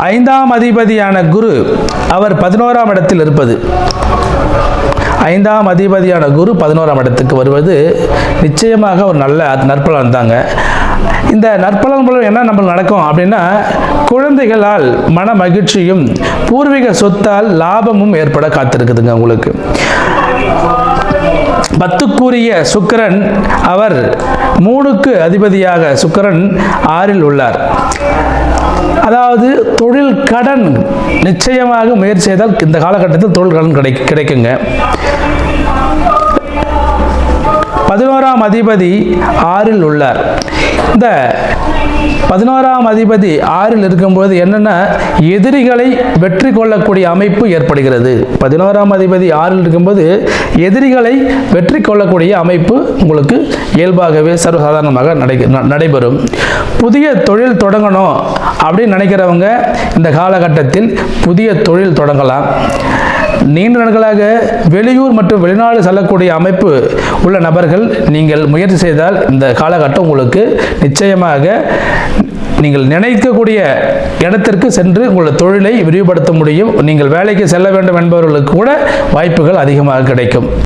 ஐந்தாம் அதிபதியான குரு அவர் 11ஆம் இடத்தில் இருப்பது, ஐந்தாம் அதிபதியான குரு 11ஆம் இடத்துக்கு வருவது நிச்சயமாக ஒரு நல்ல நற்பலன் தாங்க. இந்த நற்பலன் மூலம் என்ன நம்மளுக்கு நடக்கும் அப்படின்னா, குழந்தைகளால் மன மகிழ்ச்சியும் பூர்வீக சொத்தால் லாபமும் ஏற்பட காத்திருக்குதுங்க. உங்களுக்கு 10க்குரிய சுக்கிரன் அவர் 3க்கு அதிபதியாக சுக்கிரன் 6ல் உள்ளார். அதாவது தொழில் கடன் நிச்சயமாக முயற்சி செய்தால் இந்த காலகட்டத்தில் தொழில் கடன் கிடைக்குங்க. 11ஆம் அதிபதி 6ல் உள்ளார். இந்த 11ஆம் அதிபதி 6ல் இருக்கும்போது என்னன்னா, எதிரிகளை வெற்றி கொள்ளக்கூடிய அமைப்பு ஏற்படுகிறது. 11ஆம் அதிபதி 6ல் இருக்கும்போது எதிரிகளை வெற்றி கொள்ளக்கூடிய அமைப்பு உங்களுக்கு இயல்பாகவே சர்வசாதாரணமாக நடைபெறும். புதிய தொழில் தொடங்கணும் அப்படின்னு நினைக்கிறவங்க இந்த காலகட்டத்தில் புதிய தொழில் தொடங்கலாம். நீண்ட நாட்களாக வெளியூர் மற்றும் வெளிநாடு செல்லக்கூடிய அமைப்பு உள்ள நபர்கள் நீங்கள் முயற்சி செய்தால் இந்த காலகட்டம் உங்களுக்கு நிச்சயமாக நீங்கள் நினைக்கக்கூடிய இடத்திற்கு சென்று உங்கள் தொழிலை விரிவுபடுத்த முடியும். நீங்கள் வேலைக்கு செல்ல வேண்டும் என்பவர்களுக்கு கூட வாய்ப்புகள் அதிகமாக கிடைக்கும்.